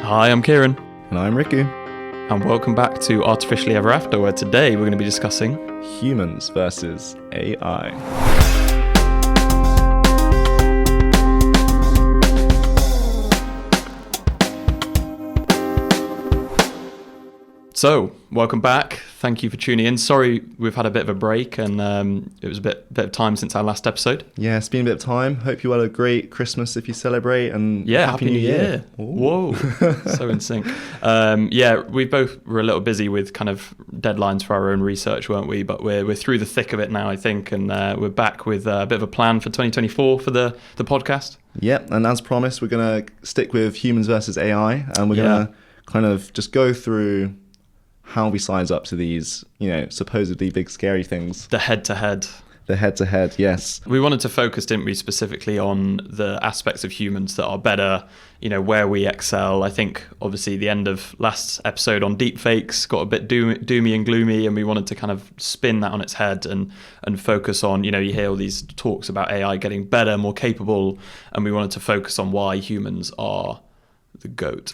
Hi, I'm Kieren. And I'm Riku. And welcome back to Artificially Ever After, where today we're going to be discussing humans versus AI. So, welcome back. Thank you for tuning in. Sorry we've had a bit of a break and it was a bit of time since our last episode. Yeah, it's been a bit of time. Hope you had a great Christmas if you celebrate, and Happy New Year. Whoa, so in sync. We both were a little busy with kind of deadlines for our own research, weren't we? But we're through the thick of it now, I think, and we're back with a bit of a plan for 2024 for the podcast. Yep, and as promised, we're going to stick with humans versus AI, and we're going to kind of just go through how we size up to these, supposedly big scary things. The head-to-head. The head-to-head, yes. We wanted to focus, didn't we, specifically on the aspects of humans that are better, where we excel. I think, obviously, the end of last episode on deepfakes got a bit doomy and gloomy, and we wanted to kind of spin that on its head and focus on, you hear all these talks about AI getting better, more capable, and we wanted to focus on why humans are the GOAT.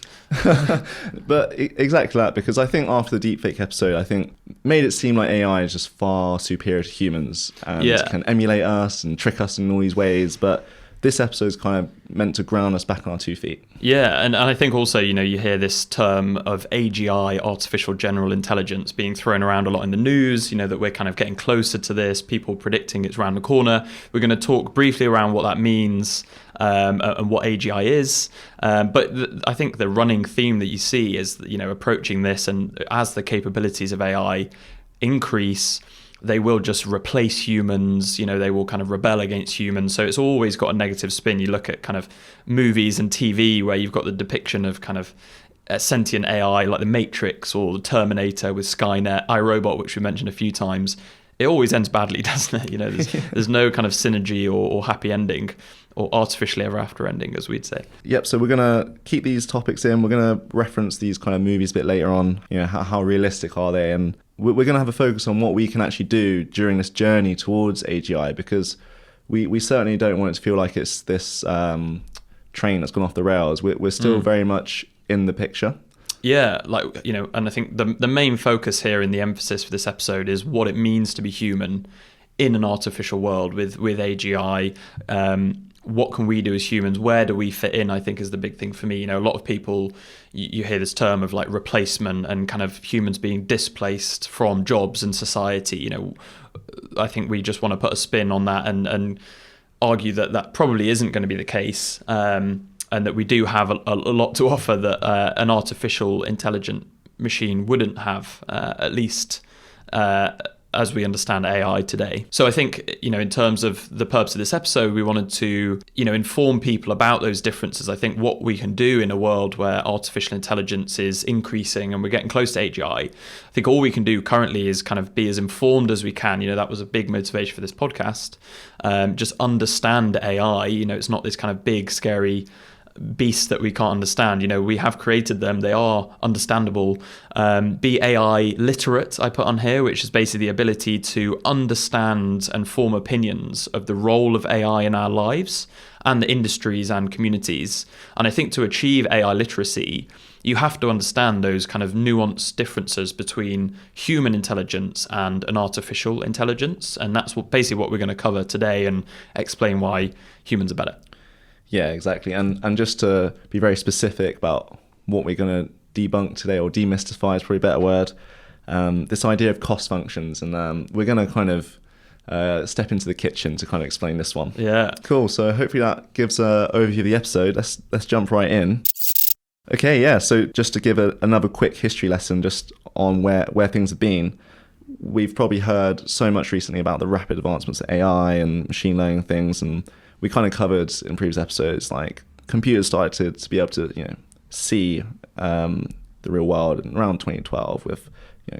But exactly that, because I think after the deepfake episode, I think made it seem like AI is just far superior to humans and can emulate us and trick us in all these ways. But this episode is kind of meant to ground us back on our 2 feet. Yeah, and I think also, you hear this term of AGI, artificial general intelligence, being thrown around a lot in the news, that we're kind of getting closer to this, people predicting it's around the corner. We're going to talk briefly around what that means and what AGI is. But I think the running theme that you see is, approaching this, and as the capabilities of AI increase, they will just replace humans, they will kind of rebel against humans. So it's always got a negative spin. You look at kind of movies and TV where you've got the depiction of kind of sentient AI like the Matrix or the Terminator with Skynet, iRobot, which we mentioned a few times. It always ends badly, doesn't it? There's no kind of synergy or happy ending, or artificially ever after ending, as we'd say. Yep, so we're going to keep these topics in. We're going to reference these kind of movies a bit later on. How realistic are they? And we're going to have a focus on what we can actually do during this journey towards AGI, because we certainly don't want it to feel like it's this train that's gone off the rails. We're still very much in the picture. Yeah, and I think the main focus here in the emphasis for this episode is what it means to be human in an artificial world with AGI. What can we do as humans? Where do we fit in, I think, is the big thing for me. A lot of people, you hear this term of like replacement and kind of humans being displaced from jobs and society. I think we just want to put a spin on that and argue that probably isn't going to be the case. And that we do have a lot to offer that an artificial intelligent machine wouldn't have, at least as we understand AI today. So I think, in terms of the purpose of this episode, we wanted to, inform people about those differences. I think what we can do in a world where artificial intelligence is increasing and we're getting close to AGI, I think all we can do currently is kind of be as informed as we can. That was a big motivation for this podcast. Just understand AI. It's not this kind of big, scary beasts that we can't understand. We have created them. They are understandable. Be AI literate, I put on here, which is basically the ability to understand and form opinions of the role of AI in our lives and the industries and communities. And I think to achieve AI literacy, you have to understand those kind of nuanced differences between human intelligence and an artificial intelligence. And that's basically what we're going to cover today and explain why humans are better. Yeah, exactly. And just to be very specific about what we're going to debunk today, or demystify is probably a better word, this idea of cost functions. And we're going to kind of step into the kitchen to kind of explain this one. Yeah. Cool. So hopefully that gives an overview of the episode. Let's jump right in. Okay, yeah. So just to give another quick history lesson just on where things have been. We've probably heard so much recently about the rapid advancements of AI and machine learning things, and we kind of covered in previous episodes, like computers started to be able to, see the real world around 2012 with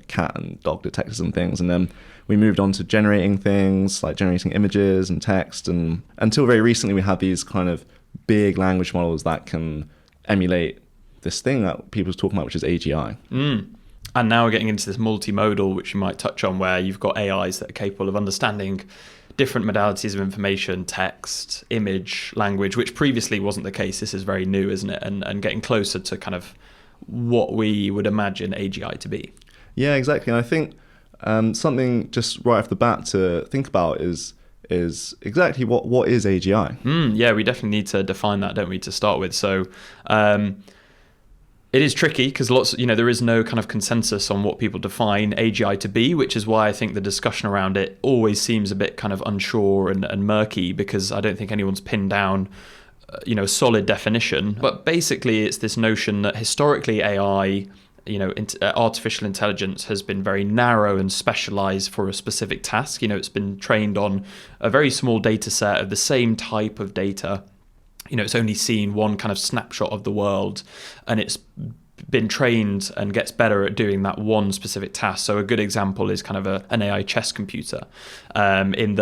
cat and dog detectors and things. And then we moved on to generating things, like generating images and text. And until very recently, we had these kind of big language models that can emulate this thing that people are talking about, which is AGI. And now we're getting into this multimodal, which you might touch on, where you've got AIs that are capable of understanding different modalities of information, text, image, language, which previously wasn't the case. This is very new, isn't it? And getting closer to kind of what we would imagine AGI to be. Yeah, exactly. And I think something just right off the bat to think about is exactly what is AGI? Yeah, we definitely need to define that, don't we, to start with. So it is tricky because there is no kind of consensus on what people define AGI to be, which is why I think the discussion around it always seems a bit kind of unsure and murky, because I don't think anyone's pinned down a solid definition. But basically it's this notion that historically AI, artificial intelligence has been very narrow and specialized for a specific task. It's been trained on a very small data set of the same type of data. It's only seen one kind of snapshot of the world, and it's been trained and gets better at doing that one specific task. So a good example is kind of an AI chess computer, in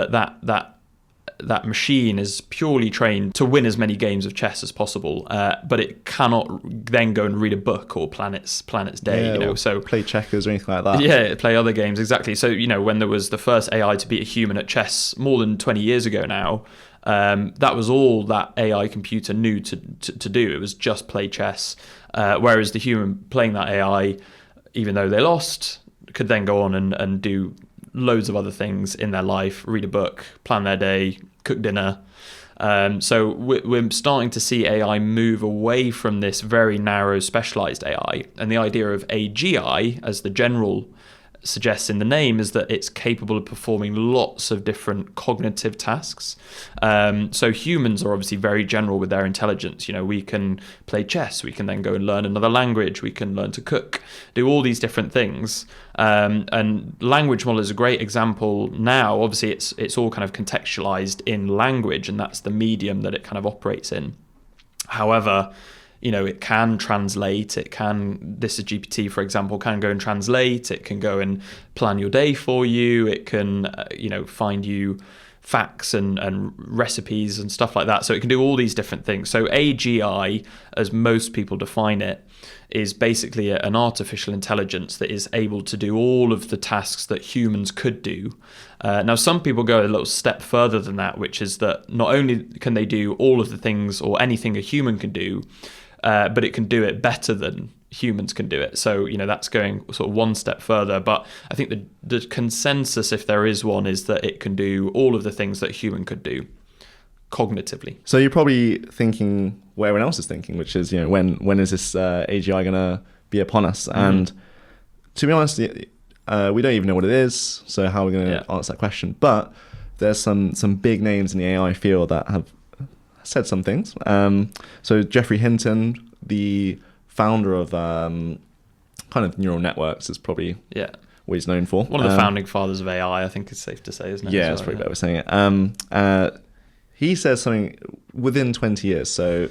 that machine is purely trained to win as many games of chess as possible, but it cannot then go and read a book or plan its day. So play checkers or anything like that. Yeah, play other games, exactly. So when there was the first AI to beat a human at chess more than 20 years ago now, that was all that AI computer knew to do. It was just play chess, whereas the human playing that AI, even though they lost, could then go on and do loads of other things in their life, read a book, plan their day, cook dinner. So we're starting to see AI move away from this very narrow specialized AI. And the idea of AGI, as the general suggests in the name, is that it's capable of performing lots of different cognitive tasks. So humans are obviously very general with their intelligence. We can play chess, we can then go and learn another language, we can learn to cook, do all these different things. And language model is a great example now. Obviously it's all kind of contextualized in language, and that's the medium that it kind of operates in. However, it can translate, this is GPT, for example, can go and translate, it can go and plan your day for you, it can, find you facts and recipes and stuff like that. So it can do all these different things. So AGI, as most people define it, is basically an artificial intelligence that is able to do all of the tasks that humans could do. Now, some people go a little step further than that, which is that not only can they do all of the things or anything a human can do, but it can do it better than humans can do it. So, that's going sort of one step further. But I think the consensus, if there is one, is that it can do all of the things that a human could do cognitively. So you're probably thinking what everyone else is thinking, which is, when is this AGI going to be upon us? Mm-hmm. And to be honest, we don't even know what it is. So how are we going to answer that question? But there's some big names in the AI field that have said some things. So Geoffrey Hinton, the founder of kind of neural networks, is probably what he's known for. One of the founding fathers of AI, I think it's safe to say, isn't it? Yeah, that's probably better saying it. He says something within 20 years, so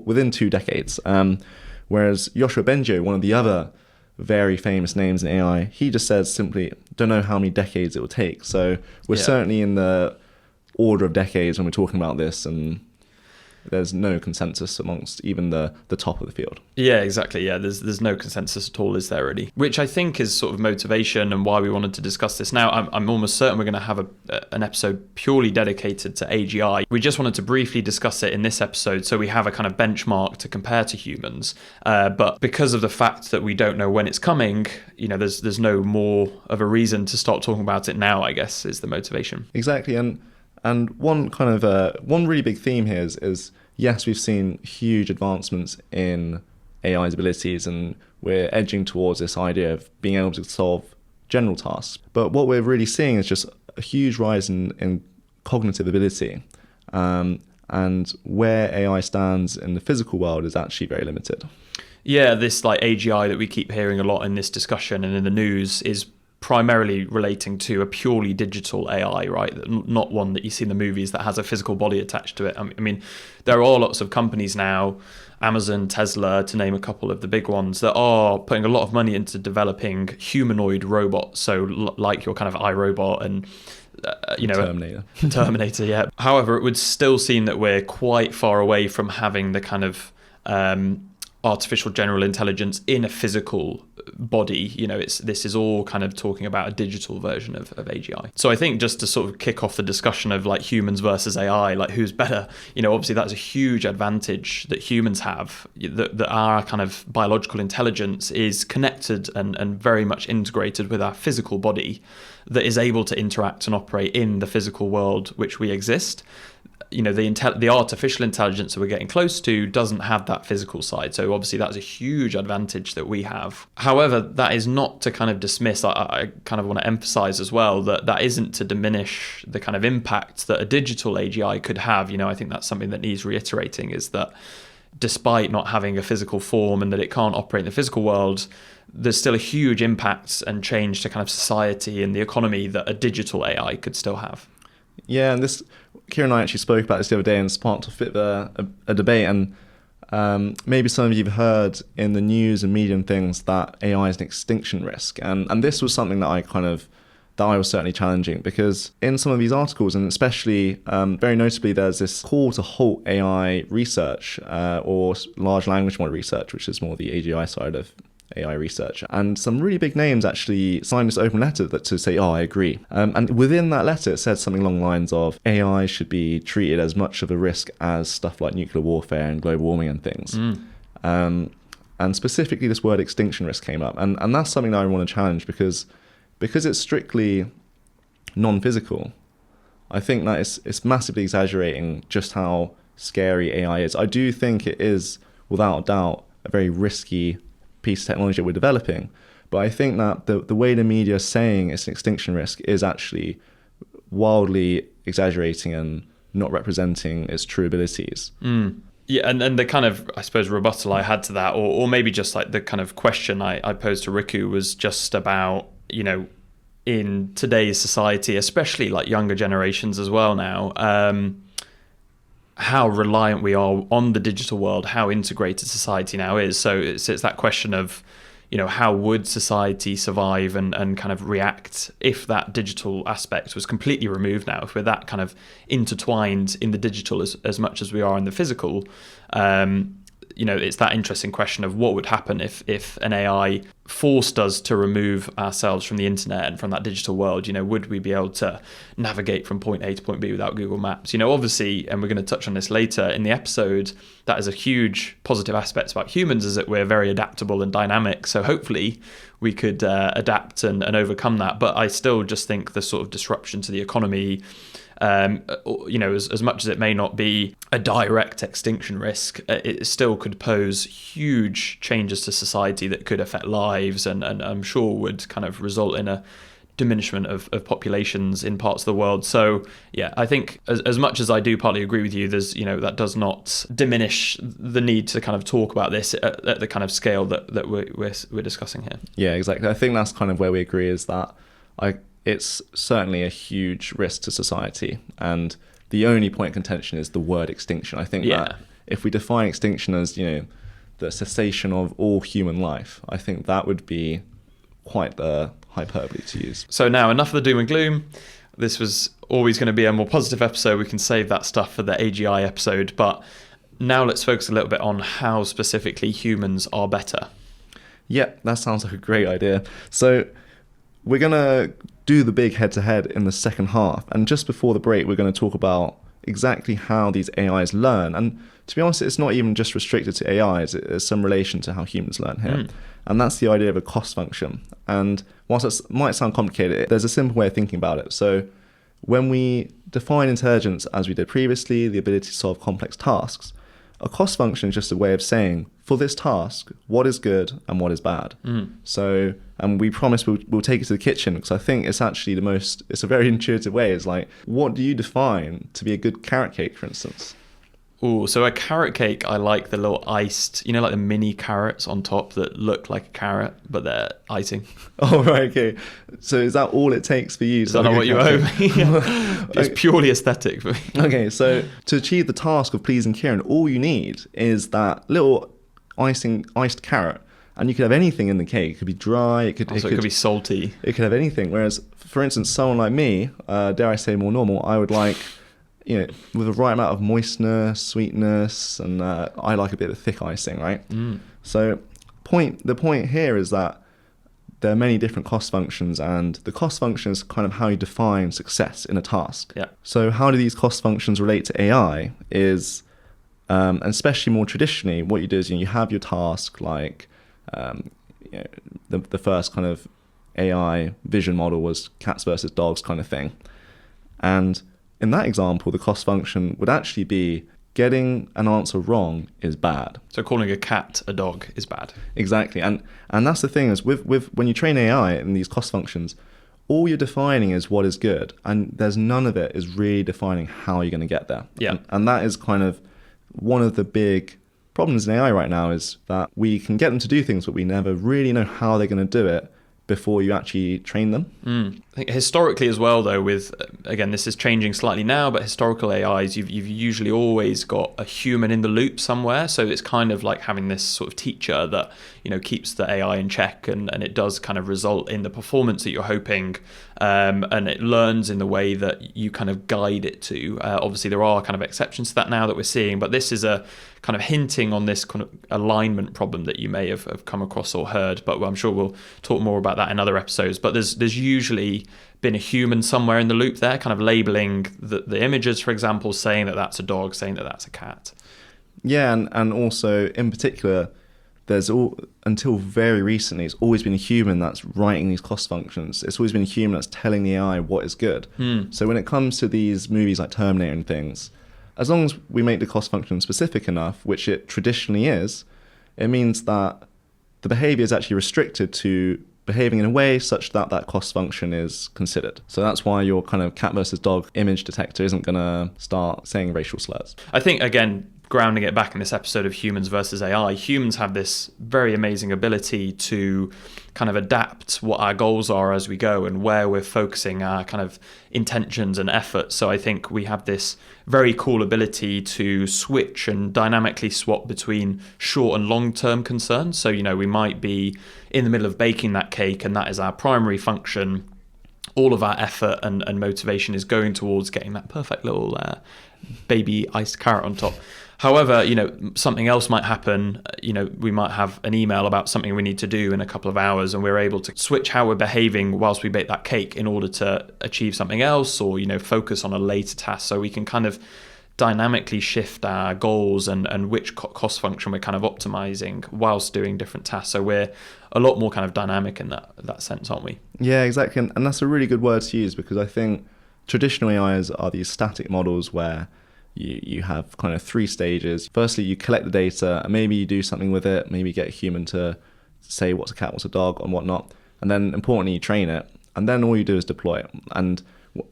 within 2 decades. Whereas Yoshua Bengio, one of the other very famous names in AI, he just says simply, don't know how many decades it will take. So we're certainly in the order of decades when we're talking about this, and there's no consensus amongst even the top of the field. Yeah, exactly. Yeah, there's no consensus at all, is there really? Which I think is sort of motivation and why we wanted to discuss this now. I'm almost certain we're going to have an episode purely dedicated to AGI. We just wanted to briefly discuss it in this episode so we have a kind of benchmark to compare to humans. But because of the fact that we don't know when it's coming, there's no more of a reason to start talking about it now, I guess, is the motivation. Exactly. And one kind of one really big theme here is yes, we've seen huge advancements in AI's abilities, and we're edging towards this idea of being able to solve general tasks. But what we're really seeing is just a huge rise in cognitive ability, and where AI stands in the physical world is actually very limited. Yeah, this AGI that we keep hearing a lot in this discussion and in the news is primarily relating to a purely digital AI, right? Not one that you see in the movies that has a physical body attached to it. I mean, there are lots of companies now, Amazon, Tesla, to name a couple of the big ones, that are putting a lot of money into developing humanoid robots. So like your kind of iRobot and Terminator, yeah. However, it would still seem that we're quite far away from having the kind of artificial general intelligence in a physical body. This is all kind of talking about a digital version of AGI. So I think just to sort of kick off the discussion of like humans versus AI, like who's better, obviously that's a huge advantage that humans have, that our kind of biological intelligence is connected and very much integrated with our physical body, that is able to interact and operate in the physical world which we exist. The artificial intelligence that we're getting close to doesn't have that physical side. So obviously that's a huge advantage that we have. However, that is not to kind of dismiss, I kind of want to emphasize as well, that isn't to diminish the kind of impact that a digital AGI could have. I think that's something that needs reiterating, is that despite not having a physical form and that it can't operate in the physical world, there's still a huge impact and change to kind of society and the economy that a digital AI could still have. Yeah, and Kieren and I actually spoke about this the other day and sparked a bit of a debate. And maybe some of you have heard in the news and media and things that AI is an extinction risk. And this was something that I was certainly challenging, because in some of these articles, and especially very notably, there's this call to halt AI research or large language model research, which is more the AGI side of AI research. And some really big names actually signed this open letter to say, I agree. And within that letter, it said something along the lines of AI should be treated as much of a risk as stuff like nuclear warfare and global warming and things. And specifically, this word extinction risk came up. And that's something that I want to challenge, because it's strictly non-physical. I think that it's massively exaggerating just how scary AI is. I do think it is, without a doubt, a very risky piece of technology that we're developing. But I think that the way the media is saying it's an extinction risk is actually wildly exaggerating and not representing its true abilities. Yeah, and the kind of, I suppose, rebuttal I had to that, or maybe just like the kind of question I posed to Riku, was just about, in today's society, especially like younger generations as well now, how reliant we are on the digital world, how integrated society now is. So it's that question of, how would society survive and kind of react if that digital aspect was completely removed now, if we're that kind of intertwined in the digital as much as we are in the physical. It's that interesting question of what would happen if an AI forced us to remove ourselves from the internet and from that digital world. Would we be able to navigate from point A to point B without Google Maps? Obviously, and we're going to touch on this later in the episode, that is a huge positive aspect about humans, is that we're very adaptable and dynamic. So hopefully we could adapt and overcome that. But I still just think the sort of disruption to the economy, as much as it may not be a direct extinction risk, it still could pose huge changes to society that could affect lives, and I'm sure would kind of result in a diminishment of populations in parts of the world. So yeah, I think as much as I do partly agree with you, there's that does not diminish the need to kind of talk about this at the kind of scale that we're discussing here. Yeah, exactly. I think that's kind of where we agree, is that it's certainly a huge risk to society, and the only point of contention is the word extinction. I think that if we define extinction as the cessation of all human life, I think that would be quite the hyperbole to use. So now, enough of the doom and gloom. This was always going to be a more positive episode. We can save that stuff for the AGI episode, but now let's focus a little bit on how specifically humans are better. Yeah, that sounds like a great idea. So we're going to do the big head-to-head in the second half. And just before the break, we're going to talk about exactly how these AIs learn. And to be honest, it's not even just restricted to AIs. There's some relation to how humans learn here. And that's the idea of a cost function. And whilst it might sound complicated, there's a simple way of thinking about it. So when we define intelligence as we did previously, the ability to solve complex tasks, a cost function is just a way of saying, for this task, what is good and what is bad. So, and we promise we'll take it to the kitchen, because I think it's actually it's a very intuitive way. It's like, what do you define to be a good carrot cake, for instance? Oh, so a carrot cake, I like the little iced, like the mini carrots on top that look like a carrot, but they're icing. Oh, right, okay. So is that all it takes for you? Is that not what you owe me? It's purely aesthetic for me. Okay, so to achieve the task of pleasing Kieren, all you need is that little iced carrot, and you could have anything in the cake. It could be dry, it could be salty. It could have anything. Whereas, for instance, someone like me, dare I say more normal, I would like with the right amount of moistness, sweetness, and I like a bit of thick icing, right? So the point here is that there are many different cost functions, and the cost function is kind of how you define success in a task. Yeah. So how do these cost functions relate to AI is, and especially more traditionally, what you do is you have your task, like the first kind of AI vision model was cats versus dogs kind of thing. And in that example, the cost function would actually be getting an answer wrong is bad. So calling a cat a dog is bad. Exactly. And that's the thing is with when you train AI in these cost functions, all you're defining is what is good. And there's none of it is really defining how you're going to get there. Yeah. And that is kind of one of the big problems in AI right now, is that we can get them to do things, but we never really know how they're going to do it before you actually train them. I think historically as well, though, with, again, this is changing slightly now, but historical AIs, you've usually always got a human in the loop somewhere. So it's kind of like having this sort of teacher that, keeps the AI in check, and it does kind of result in the performance that you're hoping, and it learns in the way that you kind of guide it to. Obviously, there are kind of exceptions to that now that we're seeing, but this is a kind of hinting on this kind of alignment problem that you may have come across or heard, but I'm sure we'll talk more about that in other episodes. But there's usually been a human somewhere in the loop there, kind of labeling the images, for example, saying that that's a dog, saying that that's a cat. Yeah, and also in particular, until very recently, it's always been a human that's writing these cost functions. It's always been a human that's telling the AI what is good. So when it comes to these movies like Terminator and things, as long as we make the cost function specific enough, which it traditionally is, it means that the behavior is actually restricted to behaving in a way such that that cost function is considered. So that's why your kind of cat versus dog image detector isn't going to start saying racial slurs. I think, again, grounding it back in this episode of humans versus AI, humans have this very amazing ability to kind of adapt what our goals are as we go and where we're focusing our kind of intentions and efforts. So I think we have this very cool ability to switch and dynamically swap between short and long-term concerns. So, we might be in the middle of baking that cake, and that is our primary function. All of our effort and motivation is going towards getting that perfect little baby iced carrot on top. However, something else might happen. We might have an email about something we need to do in a couple of hours, and we're able to switch how we're behaving whilst we bake that cake in order to achieve something else, or, focus on a later task. So we can kind of dynamically shift our goals and which cost function we're kind of optimizing whilst doing different tasks. So we're a lot more kind of dynamic in that sense, aren't we? Yeah, exactly. And that's a really good word to use, because I think traditional AIs are these static models where you have kind of three stages. Firstly, you collect the data, and maybe you do something with it. Maybe you get a human to say what's a cat, what's a dog, and whatnot. And then, importantly, you train it. And then all you do is deploy it. And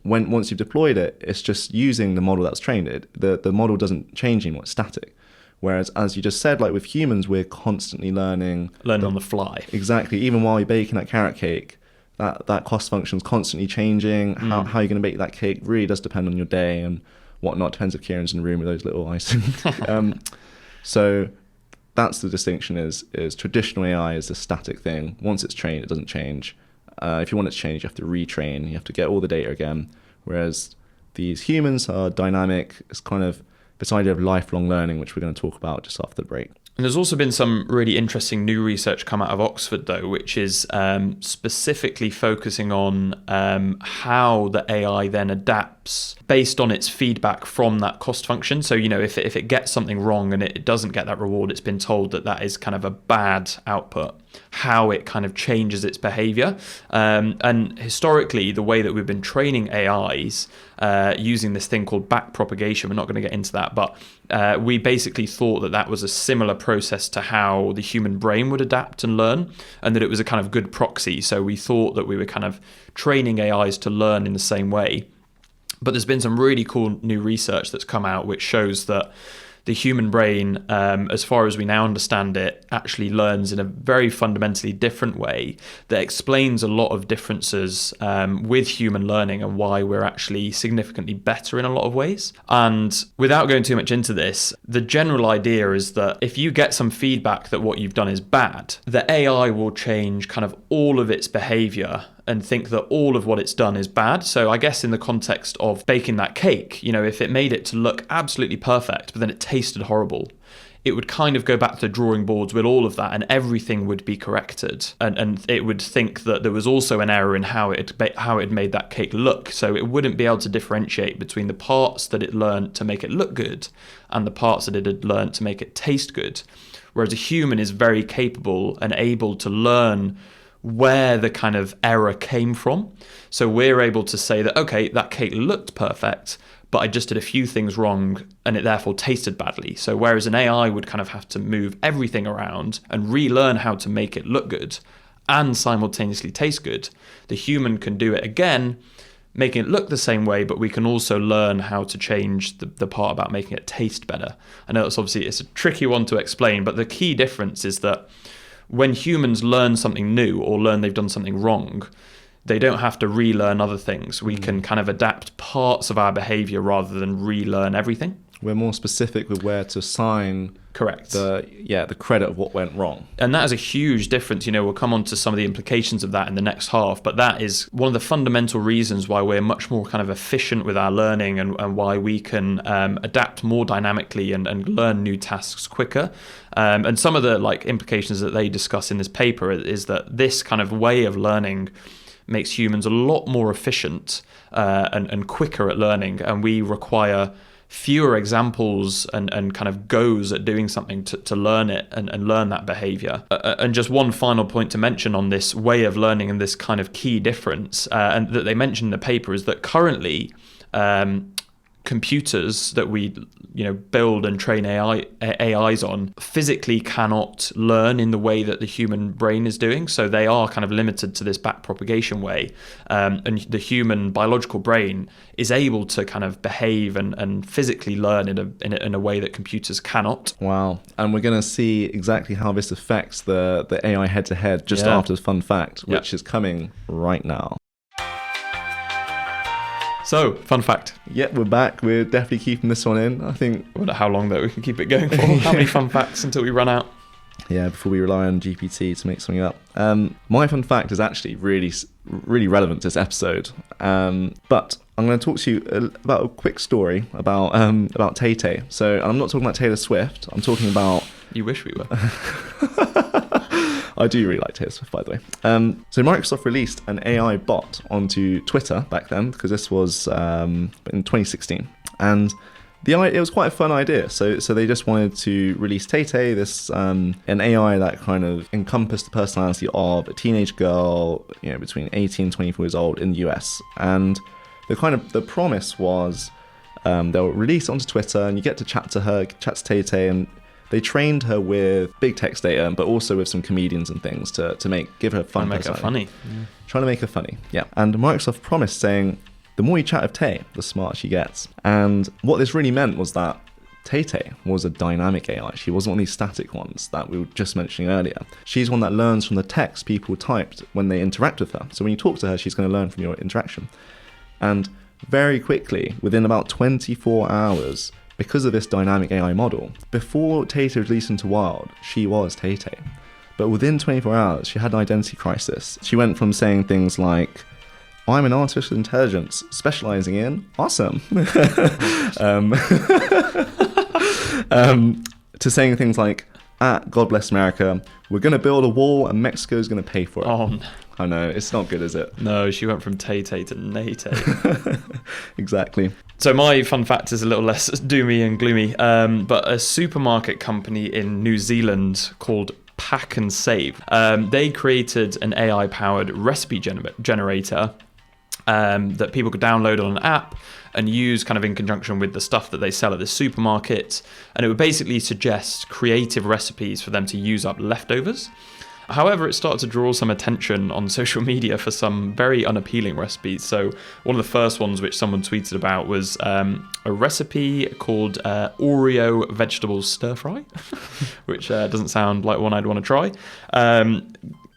once you've deployed it, it's just using the model that's trained it. The model doesn't change anymore, it's static. Whereas, as you just said, like with humans, we're constantly learning on the fly. Exactly. Even while you're baking that carrot cake, that cost function's constantly changing. How you're going to bake that cake really does depend on your day and whatnot. Depends if Kieran's in the room with those little icing. So that's the distinction, is traditional AI is a static thing. Once it's trained, it doesn't change. If you want it to change, you have to retrain. You have to get all the data again. Whereas these humans are dynamic. It's kind of this idea of lifelong learning, which we're going to talk about just after the break. And there's also been some really interesting new research come out of Oxford, though, which is specifically focusing on how the AI then adapts based on its feedback from that cost function. So, if it gets something wrong and it doesn't get that reward, it's been told that is kind of a bad output, how it kind of changes its behavior. And historically, the way that we've been training AIs using this thing called backpropagation, we're not going to get into that, but we basically thought that was a similar process to how the human brain would adapt and learn, and that it was a kind of good proxy. So we thought that we were kind of training AIs to learn in the same way. But there's been some really cool new research that's come out which shows that the human brain, as far as we now understand it, actually learns in a very fundamentally different way that explains a lot of differences with human learning and why we're actually significantly better in a lot of ways. And without going too much into this, the general idea is that if you get some feedback that what you've done is bad, the AI will change kind of all of its behavior and think that all of what it's done is bad. So I guess in the context of baking that cake, if it made it to look absolutely perfect, but then it tasted horrible, it would kind of go back to the drawing boards with all of that, and everything would be corrected. And it would think that there was also an error in how it made that cake look. So it wouldn't be able to differentiate between the parts that it learned to make it look good and the parts that it had learned to make it taste good. Whereas a human is very capable and able to learn where the kind of error came from. So we're able to say that, okay, that cake looked perfect, but I just did a few things wrong and it therefore tasted badly. So whereas an AI would kind of have to move everything around and relearn how to make it look good and simultaneously taste good, the human can do it again, making it look the same way, but we can also learn how to change the part about making it taste better. I know it's a tricky one to explain, but the key difference is that when humans learn something new or learn they've done something wrong, they don't have to relearn other things. We can kind of adapt parts of our behavior rather than relearn everything. We're more specific with where to assign Correct. the credit of what went wrong. And that is a huge difference. We'll come on to some of the implications of that in the next half, but that is one of the fundamental reasons why we're much more kind of efficient with our learning and why we can adapt more dynamically and learn new tasks quicker. And some of the implications that they discuss in this paper is that this kind of way of learning makes humans a lot more efficient and quicker at learning, and we require fewer examples and kind of goes at doing something to learn it and learn that behavior. And just one final point to mention on this way of learning and this kind of key difference, and that they mentioned in the paper, is that currently computers that we build and train AIs on physically cannot learn in the way that the human brain is doing. So they are kind of limited to this back propagation way. And the human biological brain is able to kind of behave and physically learn in a way that computers cannot. Wow. And we're going to see exactly how this affects the AI head-to-head just after the fun fact, which is coming right now. So, fun fact. Yeah, we're back. We're definitely keeping this one in. I think... I wonder how long though we can keep it going for. How many fun facts until we run out? Yeah, before we rely on GPT to make something up. My fun fact is actually really, really relevant to this episode. But I'm going to talk to you about a quick story about Tay-Tay. So I'm not talking about Taylor Swift. I'm talking about... You wish we were. I do really like Taylor Swift, by the way. So Microsoft released an AI bot onto Twitter back then, because this was in 2016. And it was quite a fun idea. So they just wanted to release Tay-Tay, this an AI that kind of encompassed the personality of a teenage girl, between 18 and 24 years old in the US. And the promise was they'll release it onto Twitter, and you get to chat to Tay-Tay, and they trained her with big text data, but also with some comedians and things to give her fun. Make her funny. Yeah. Trying to make her funny, yeah. And Microsoft promised, saying, the more you chat with Tay, the smarter she gets. And what this really meant was that Tay-Tay was a dynamic AI. She wasn't one of these static ones that we were just mentioning earlier. She's one that learns from the text people typed when they interact with her. So when you talk to her, she's going to learn from your interaction. And very quickly, within about 24 hours, because of this dynamic AI model, before Tay-Tay was released into wild, she was Tay-Tay. But within 24 hours, she had an identity crisis. She went from saying things like, I'm an artificial intelligence specializing in awesome, to saying things like, God bless America, we're going to build a wall and Mexico's going to pay for it. Oh, no. I know, it's not good, is it? No, she went from Tay-Tay to Nay-Tay. Exactly. So my fun fact is a little less doomy and gloomy, but a supermarket company in New Zealand called Pack and Save, they created an AI-powered recipe generator that people could download on an app and use kind of in conjunction with the stuff that they sell at the supermarket. And it would basically suggest creative recipes for them to use up leftovers. However, it started to draw some attention on social media for some very unappealing recipes. So one of the first ones which someone tweeted about was a recipe called Oreo vegetable stir fry, which doesn't sound like one I'd want to try.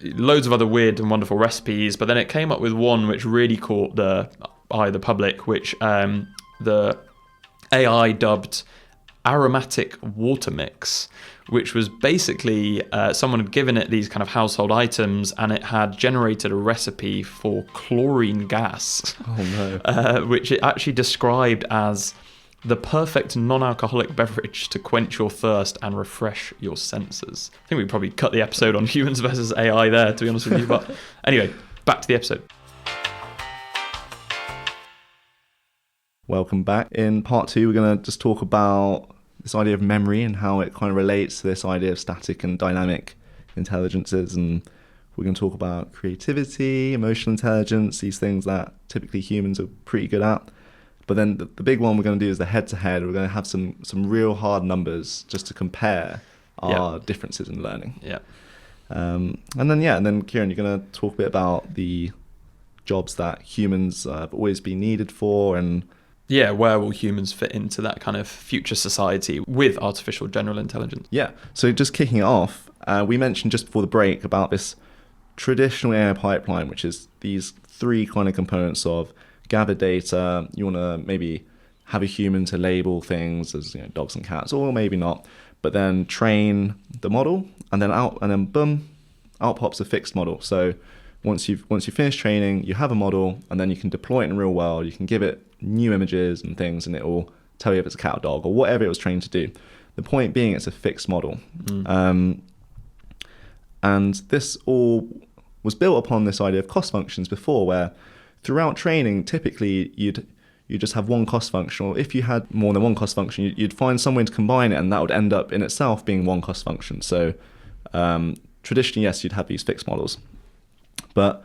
Loads of other weird and wonderful recipes, but then it came up with one which really caught the eye of the public, which the AI dubbed aromatic water mix, which was basically someone had given it these kind of household items, and it had generated a recipe for chlorine gas. Oh no. Which it actually described as the perfect non-alcoholic beverage to quench your thirst and refresh your senses. I think we probably cut the episode on humans versus AI there, to be honest with you. But anyway, back to the episode. Welcome back. In part 2, we're going to just talk about this idea of memory and how it kind of relates to this idea of static and dynamic intelligences. And we're going to talk about creativity, emotional intelligence, these things that typically humans are pretty good at. But then the big one we're going to do is the head-to-head. We're going to have some real hard numbers just to compare our differences in learning. Yeah. And then Kieren, you're going to talk a bit about the jobs that humans have always been needed for, and where will humans fit into that kind of future society with artificial general intelligence? Yeah, so just kicking it off, we mentioned just before the break about this traditional AI pipeline, which is these 3 kind of components of gather data. You want to maybe have a human to label things as dogs and cats, or maybe not, but then train the model, and then boom, out pops a fixed model. So once you finish training, you have a model, and then you can deploy it in real world. You can give it new images and things, and it will tell you if it's a cat or dog or whatever it was trained to do. The point being, it's a fixed model. And this all was built upon this idea of cost functions before, where throughout training, typically you just have one cost function, or if you had more than one cost function, you'd find some way to combine it, and that would end up in itself being one cost function. So traditionally, yes, you'd have these fixed models. But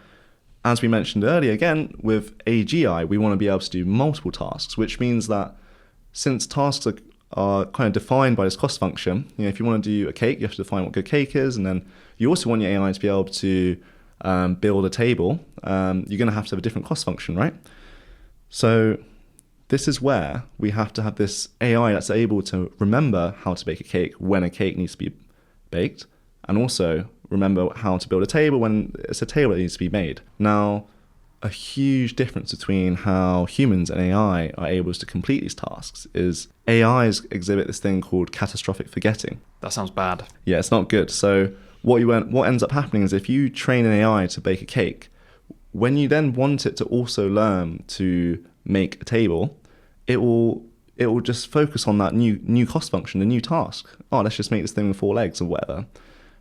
as we mentioned earlier, again, with AGI, we want to be able to do multiple tasks, which means that since tasks are kind of defined by this cost function, if you want to do a cake, you have to define what good cake is, and then you also want your AI to be able to build a table. You're going to have a different cost function, right? So this is where we have to have this AI that's able to remember how to bake a cake when a cake needs to be baked, and also remember how to build a table when it's a table that needs to be made. Now, a huge difference between how humans and AI are able to complete these tasks is AIs exhibit this thing called catastrophic forgetting. That sounds bad. Yeah, it's not good. So what ends up happening is if you train an AI to bake a cake, when you then want it to also learn to make a table, it will just focus on that new cost function, the new task. Oh, let's just make this thing with 4 legs or whatever.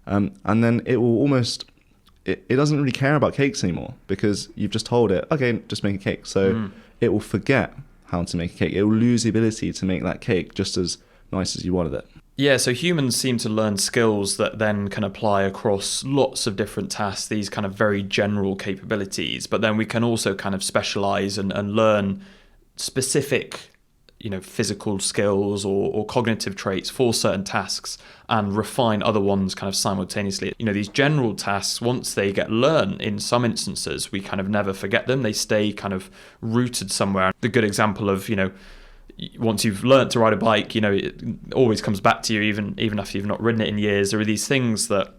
And then it will almost, it doesn't really care about cakes anymore, because you've just told it, okay, just make a cake. So it will forget how to make a cake. It will lose the ability to make that cake just as nice as you wanted it. Yeah, so humans seem to learn skills that then can apply across lots of different tasks, these kind of very general capabilities. But then we can also kind of specialize and learn specific physical skills or cognitive traits for certain tasks and refine other ones kind of simultaneously. These general tasks, once they get learned, in some instances, we kind of never forget them. They stay kind of rooted somewhere. The good example of, once you've learned to ride a bike, it always comes back to you, even after you've not ridden it in years. There are these things that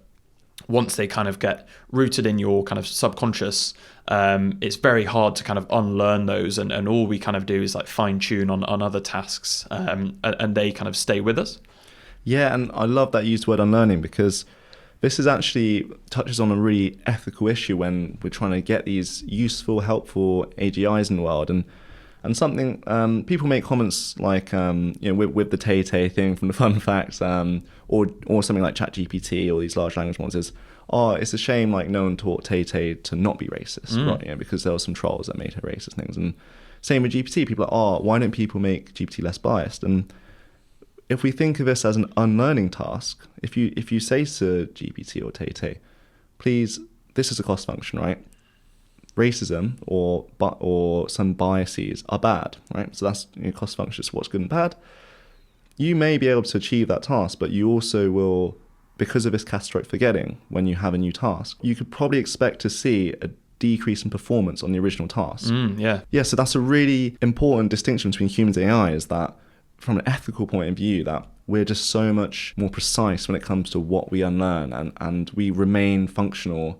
once they kind of get rooted in your kind of subconscious, it's very hard to kind of unlearn those, and all we kind of do is like fine tune on other tasks, and they kind of stay with us. Yeah, and I love that you used the word unlearning, because this is actually touches on a really ethical issue when we're trying to get these useful, helpful AGIs in the world. And something, people make comments like, with the Tay-Tay thing from the Fun Facts, or something like ChatGPT or these large language models is, it's a shame like no one taught Tay-Tay to not be racist, right? Because there were some trolls that made her racist things. And same with GPT, people are like, why don't people make GPT less biased? And if we think of this as an unlearning task, if you say to GPT or Tay-Tay, please, this is a cost function, right? Racism or some biases are bad, right? So that's cost function, what's good and bad. You may be able to achieve that task, but you also will, because of this catastrophic forgetting, when you have a new task, you could probably expect to see a decrease in performance on the original task. Yeah, so that's a really important distinction between humans and AI, is that from an ethical point of view, that we're just so much more precise when it comes to what we unlearn, and we remain functional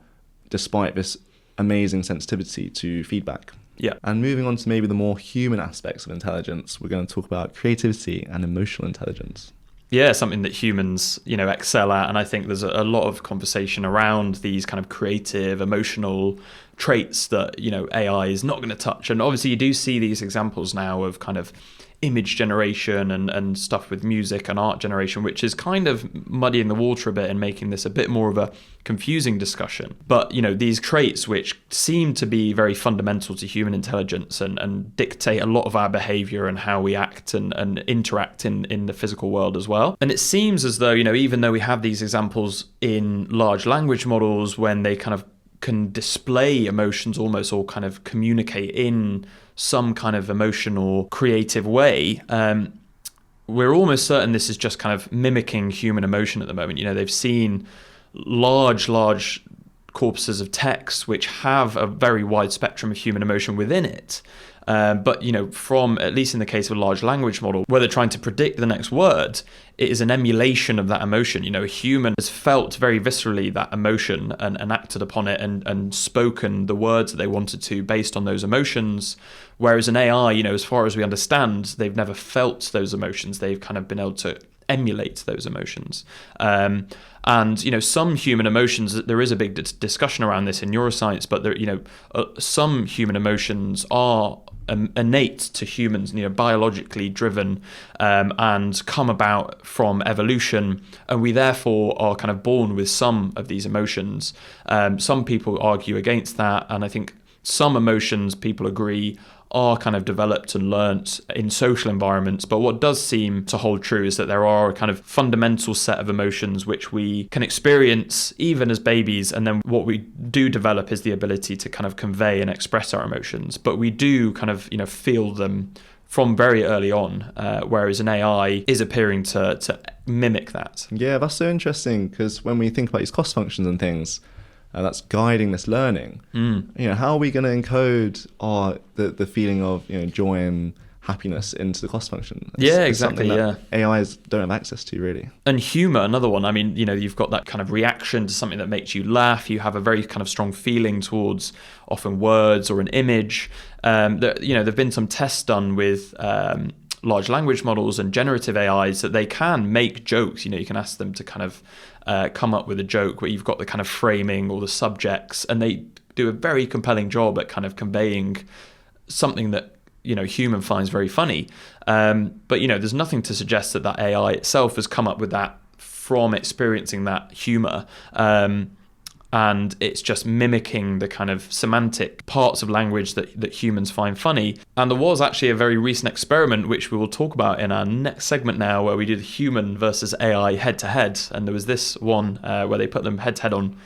despite this amazing sensitivity to feedback. Yeah. And moving on to maybe the more human aspects of intelligence, we're going to talk about creativity and emotional intelligence. Yeah, something that humans, excel at. And I think there's a lot of conversation around these kind of creative, emotional traits that, AI is not going to touch. And obviously you do see these examples now of kind of image generation and stuff with music and art generation, which is kind of muddying the water a bit and making this a bit more of a confusing discussion. But, these traits which seem to be very fundamental to human intelligence and dictate a lot of our behavior and how we act and interact in the physical world as well. And it seems as though, even though we have these examples in large language models when they kind of can display emotions almost, or kind of communicate in some kind of emotional creative way, we're almost certain this is just kind of mimicking human emotion at the moment. They've seen large corpuses of text which have a very wide spectrum of human emotion within it. But, from, at least in the case of a large language model, where they're trying to predict the next word, it is an emulation of that emotion. A human has felt very viscerally that emotion and acted upon it and spoken the words that they wanted to based on those emotions. Whereas an AI, as far as we understand, they've never felt those emotions. They've kind of been able to emulate those emotions. And, some human emotions, there is a big discussion around this in neuroscience, but there, some human emotions are innate to humans, biologically driven, and come about from evolution, and we therefore are kind of born with some of these emotions. Some people argue against that, and I think some emotions, people agree, are kind of developed and learnt in social environments. But what does seem to hold true is that there are a kind of fundamental set of emotions which we can experience even as babies, and then what we do develop is the ability to kind of convey and express our emotions. But we do kind of, feel them from very early on, whereas an AI is appearing to mimic that. Yeah, that's so interesting, because when we think about these cost functions and things, that's guiding this learning. How are we going to encode the feeling of joy and happiness into the cost function? It's exactly. That AIs don't have access to, really. And humor, another one. I mean, you've got that kind of reaction to something that makes you laugh. You have a very kind of strong feeling towards often words or an image. There've been some tests done with large language models and generative AIs that they can make jokes. You can ask them to kind of come up with a joke where you've got the kind of framing or the subjects, and they do a very compelling job at kind of conveying something that human finds very funny. But there's nothing to suggest that AI itself has come up with that from experiencing that humor. And it's just mimicking the kind of semantic parts of language that humans find funny. And there was actually a very recent experiment, which we will talk about in our next segment now, where we did human versus AI head-to-head. And there was this one where they put them head-to-head on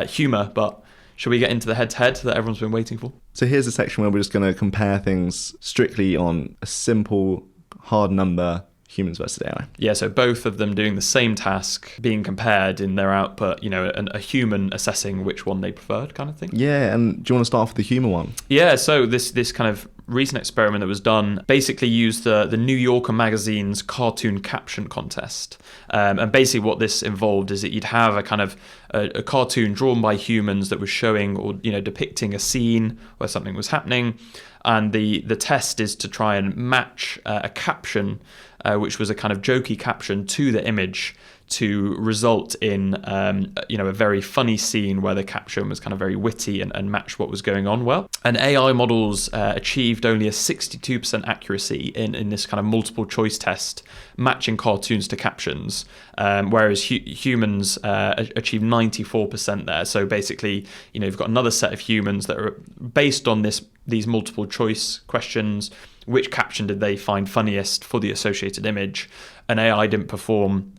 humor. But should we get into the head-to-head that everyone's been waiting for? So here's a section where we're just going to compare things strictly on a simple, hard number, humans versus AI. Yeah, so both of them doing the same task, being compared in their output, a human assessing which one they preferred, kind of thing. Yeah, and do you want to start off with the human one? Yeah, so this kind of recent experiment that was done basically used the New Yorker magazine's cartoon caption contest. And basically what this involved is that you'd have a kind of a cartoon drawn by humans that was showing or depicting a scene where something was happening. And the test is to try and match a caption, which was a kind of jokey caption, to the image to result in a very funny scene where the caption was kind of very witty and matched what was going on well. And AI models achieved only a 62% accuracy in this kind of multiple choice test, matching cartoons to captions, whereas humans achieved 94% there. So basically, you've got another set of humans that are based on these multiple choice questions. Which caption did they find funniest for the associated image? And AI didn't perform,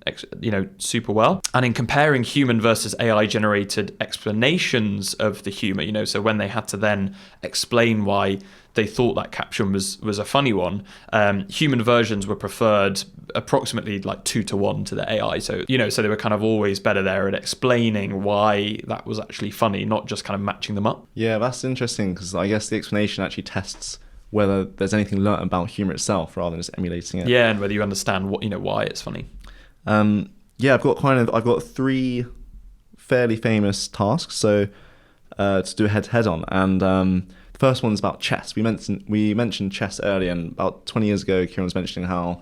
super well. And in comparing human versus AI generated explanations of the humor, so when they had to then explain why they thought that caption was a funny one, human versions were preferred approximately like 2-1 to the AI. So, so they were kind of always better there at explaining why that was actually funny, not just kind of matching them up. Yeah, that's interesting, because I guess the explanation actually tests whether there's anything learnt about humor itself rather than just emulating it. Yeah, and whether you understand what why it's funny. I've got 3 fairly famous tasks, so to do a head-to-head on. And the First one's about chess. We mentioned chess earlier, and about 20 years ago, Kieren was mentioning how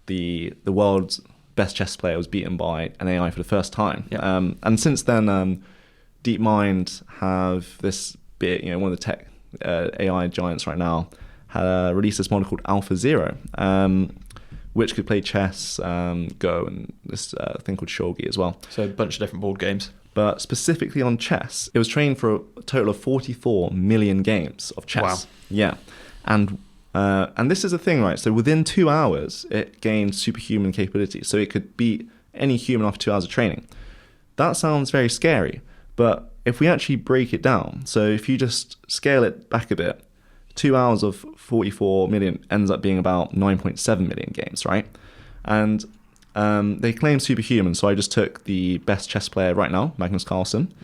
the world's best chess player was beaten by an AI for the first time. Yeah. And since then, DeepMind have this bit, one of the tech AI giants right now, released this model called AlphaZero, which could play chess, Go, and this thing called shogi as well. So a bunch of different board games. But specifically on chess, it was trained for a total of 44 million games of chess. Wow. Yeah. And this is a thing, right? So within 2 hours, it gained superhuman capability. So it could beat any human after 2 hours of training. That sounds very scary. But if we actually break it down, so if you just scale it back a bit, 2 hours of 44 million ends up being about 9.7 million games, right? And they claim superhuman, so I just took the best chess player right now, Magnus Carlsen,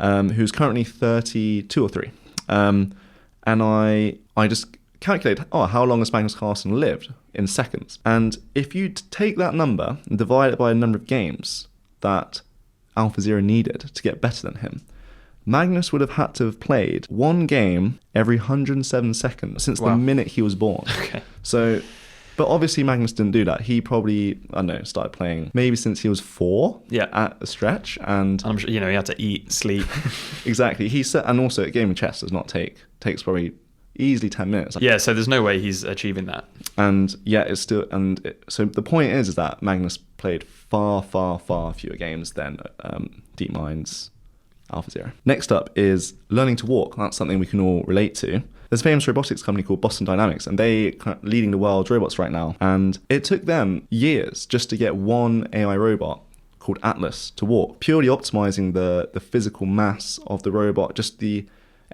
who's currently 32 or 3. And I just calculated, how long has Magnus Carlsen lived in seconds? And if you take that number and divide it by the number of games that AlphaZero needed to get better than him, Magnus would have had to have played one game every 107 seconds since the minute he was born. Okay. So... But obviously Magnus didn't do that. He probably, started playing maybe since he was 4 at a stretch. And I'm sure, he had to eat, sleep. Exactly. And also a game of chess takes probably easily 10 minutes. Yeah, so there's no way he's achieving that. And yeah, so the point is that Magnus played far, far, far fewer games than DeepMind's AlphaZero. Next up is learning to walk. That's something we can all relate to. There's a famous robotics company called Boston Dynamics, and they are leading the world's robots right now. And it took them years just to get one AI robot called Atlas to walk, purely optimizing the physical mass of the robot, just the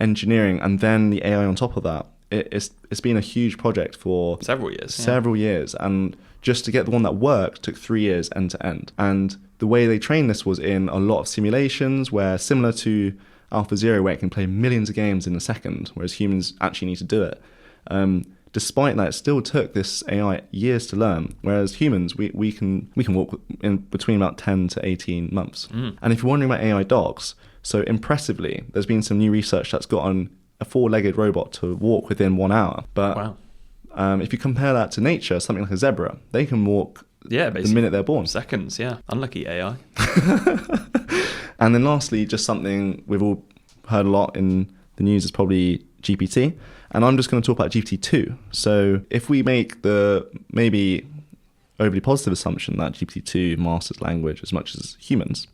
engineering, and then the AI on top of that. It's been a huge project for several years. Several years, and just to get the one that worked took 3 years end to end. And the way they trained this was in a lot of simulations, where similar to AlphaZero, where it can play millions of games in a second, whereas humans actually need to do it. Despite that, it still took this AI years to learn, whereas humans, we can walk in between about 10 to 18 months. And if you're wondering about AI dogs, so impressively, there's been some new research that's gotten a 4-legged robot to walk within 1 hour. But if you compare that to nature, something like a zebra, they can walk the minute they're born. Seconds, yeah. Unlucky AI. And then lastly, just something we've all heard a lot in the news is probably GPT. And I'm just going to talk about GPT-2. So if we make the maybe overly positive assumption that GPT-2 masters language as much as humans,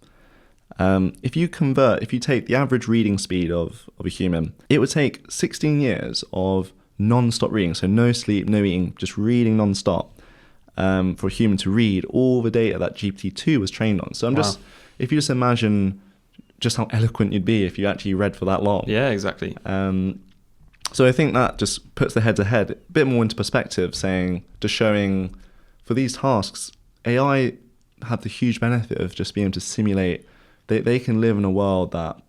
if you take the average reading speed of a human, it would take 16 years of non-stop reading. So no sleep, no eating, just reading non-stop for a human to read all the data that GPT-2 was trained on. So if you just imagine just how eloquent you'd be if you actually read for that long. Yeah, exactly. So I think that just puts the head-to-head a bit more into perspective, showing for these tasks, AI have the huge benefit of just being able to simulate. They can live in a world that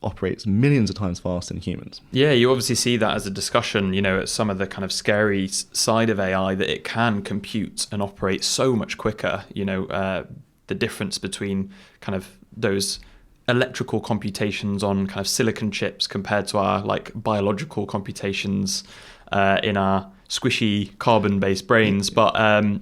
operates millions of times faster than humans. Yeah, you obviously see that as a discussion, at some of the kind of scary side of AI, that it can compute and operate so much quicker, the difference between kind of those electrical computations on kind of silicon chips compared to our biological computations in our squishy carbon-based brains. But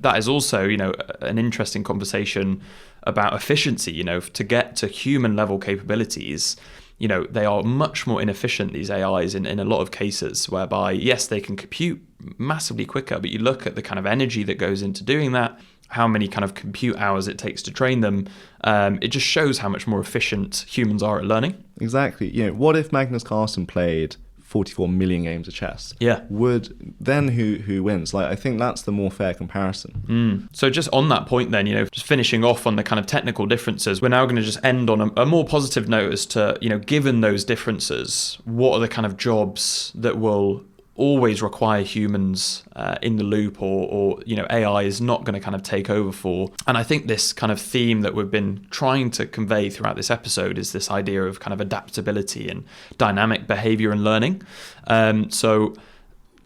that is also, an interesting conversation about efficiency, to get to human level capabilities. They are much more inefficient, these AIs, in a lot of cases, whereby, yes, they can compute massively quicker, but you look at the kind of energy that goes into doing that, how many kind of compute hours it takes to train them, it just shows how much more efficient humans are at learning. Exactly. What if Magnus Carlsen played 44 million games of chess? Yeah. Who wins? I think that's the more fair comparison. So just on that point then, just finishing off on the kind of technical differences, we're now going to just end on a more positive note as to, given those differences, what are the kind of jobs that will always require humans in the loop, or AI is not going to kind of take over for. And I think this kind of theme that we've been trying to convey throughout this episode is this idea of kind of adaptability and dynamic behavior and learning. So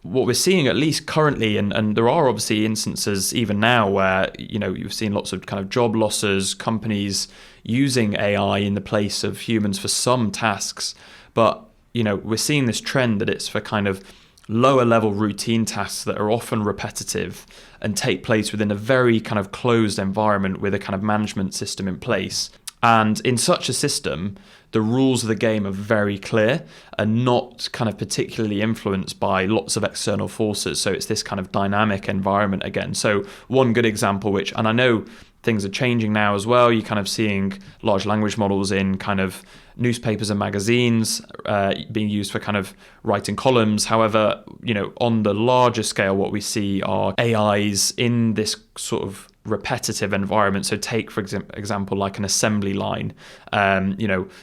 what we're seeing, at least currently, and there are obviously instances even now where you've seen lots of kind of job losses, companies using AI in the place of humans for some tasks, but we're seeing this trend that it's for kind of lower level routine tasks that are often repetitive and take place within a very kind of closed environment with a kind of management system in place. And in such a system, the rules of the game are very clear and not kind of particularly influenced by lots of external forces. So it's this kind of dynamic environment again. So one good example, and I know things are changing now as well, you're kind of seeing large language models in kind of newspapers and magazines being used for kind of writing columns. However, on the larger scale, what we see are AIs in this sort of repetitive environment. So take, for example, like an assembly line.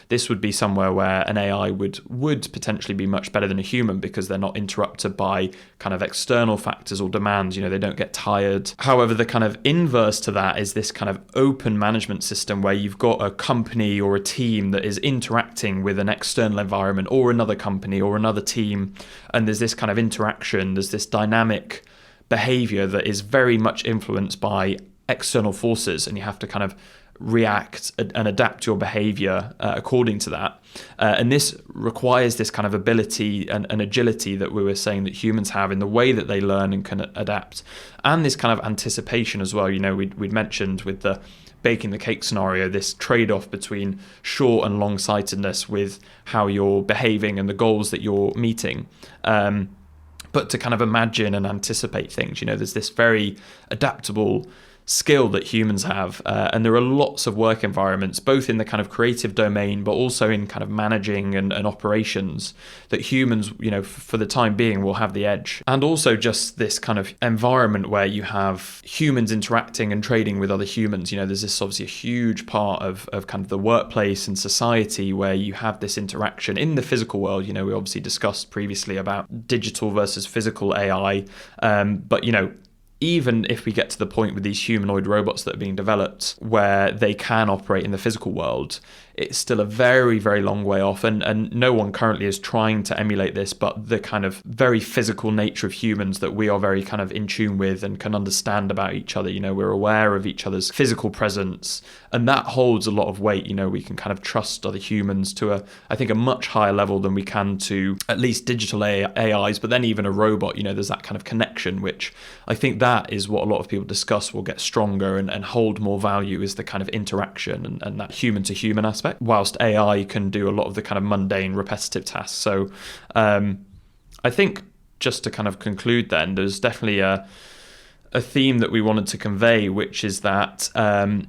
This would be somewhere where an AI would potentially be much better than a human because they're not interrupted by kind of external factors or demands. They don't get tired. However, the kind of inverse to that is this kind of open management system where you've got a company or a team that is interacting with an external environment or another company or another team. And there's this kind of interaction, there's this dynamic behavior that is very much influenced by external forces, and you have to kind of react and adapt your behavior according to that. And this requires this kind of ability and agility that we were saying that humans have in the way that they learn and can adapt, and this kind of anticipation as well. We'd mentioned with the baking the cake scenario, this trade-off between short and long-sightedness with how you're behaving and the goals that you're meeting. But to kind of imagine and anticipate things, there's this very adaptable skill that humans have, and there are lots of work environments, both in the kind of creative domain, but also in kind of managing and operations, that humans, for the time being, will have the edge. And also just this kind of environment where you have humans interacting and trading with other humans. There's this obviously a huge part of kind of the workplace and society where you have this interaction in the physical world. We obviously discussed previously about digital versus physical AI, but even if we get to the point with these humanoid robots that are being developed where they can operate in the physical world, it's still a very, very long way off. And no one currently is trying to emulate this, but the kind of very physical nature of humans that we are very kind of in tune with and can understand about each other. We're aware of each other's physical presence, and that holds a lot of weight. We can kind of trust other humans to I think a much higher level than we can to at least digital AIs, but then even a robot, there's that kind of connection, which I think that is what a lot of people discuss will get stronger and hold more value, is the kind of interaction and that human to human aspect, whilst AI can do a lot of the kind of mundane repetitive tasks. So I think just to kind of conclude then, there's definitely a theme that we wanted to convey, which is that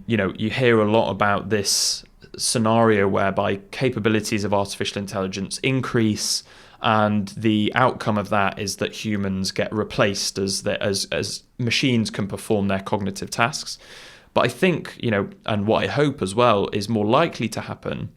you hear a lot about this scenario whereby capabilities of artificial intelligence increase, and the outcome of that is that humans get replaced as machines can perform their cognitive tasks. But I think, and what I hope as well is more likely to happen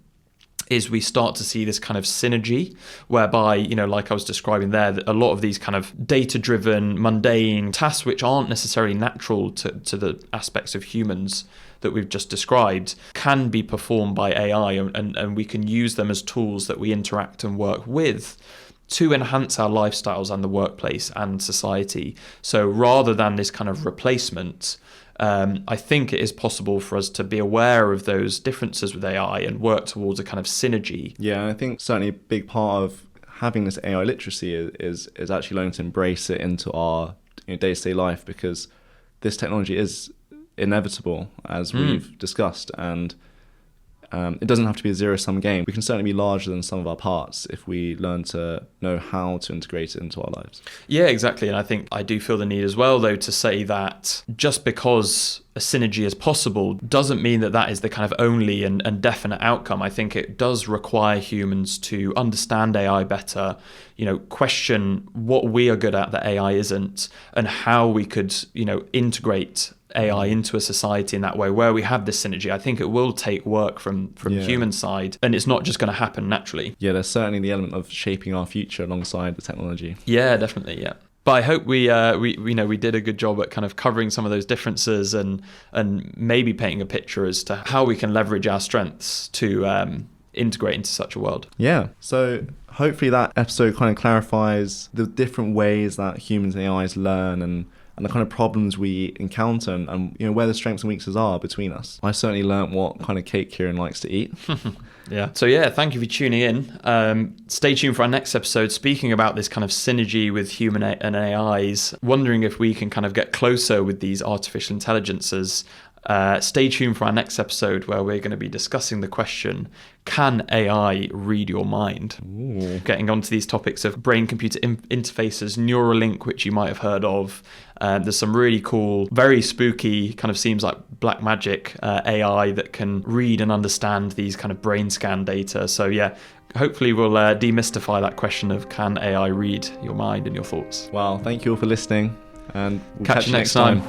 is we start to see this kind of synergy whereby, like I was describing there, that a lot of these kind of data-driven, mundane tasks, which aren't necessarily natural to the aspects of humans that we've just described, can be performed by AI, and we can use them as tools that we interact and work with to enhance our lifestyles and the workplace and society. So rather than this kind of replacement, I think it is possible for us to be aware of those differences with AI and work towards a kind of synergy. Yeah, I think certainly a big part of having this AI literacy is actually learning to embrace it into our day-to-day life, because this technology is inevitable, as we've discussed, and it doesn't have to be a zero-sum game. We can certainly be larger than some of our parts if we learn to know how to integrate it into our lives. Yeah, exactly. And I think I do feel the need as well, though, to say that just because a synergy is possible doesn't mean that is the kind of only and definite outcome. I think it does require humans to understand AI better, question what we are good at that AI isn't, and how we could, integrate AI into a society in that way where we have this synergy. I think it will take work from human side, and it's not just going to happen naturally. Yeah, there's certainly the element of shaping our future alongside the technology. Yeah, definitely. Yeah. But I hope we did a good job at kind of covering some of those differences and maybe painting a picture as to how we can leverage our strengths to integrate into such a world. Yeah. So hopefully that episode kind of clarifies the different ways that humans and AIs learn and and the kind of problems we encounter, and where the strengths and weaknesses are between us. I certainly learnt what kind of cake Kieren likes to eat. Yeah. So yeah, thank you for tuning in. Stay tuned for our next episode, speaking about this kind of synergy with human and AIs, wondering if we can kind of get closer with these artificial intelligences. Stay tuned for our next episode, where we're going to be discussing the question, can AI read your mind? Ooh. Getting onto these topics of brain-computer interfaces, Neuralink, which you might have heard of. There's some really cool, very spooky, kind of seems like black magic AI that can read and understand these kind of brain scan data. So yeah, hopefully we'll demystify that question of, can AI read your mind and your thoughts? Well, thank you all for listening, and we'll Catch you next time.